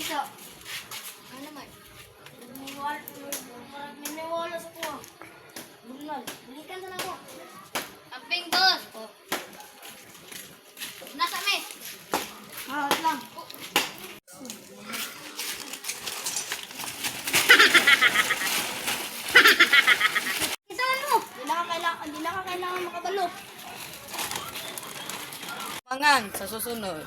So, ano naman? Miniwala sa kuha. Bunal. Balikan na lang mo. Amping, boss. Oh. Nasa me. Wait lang. Isahan mo. Hindi na ka kailangan makabalo. Mangan sa susunod.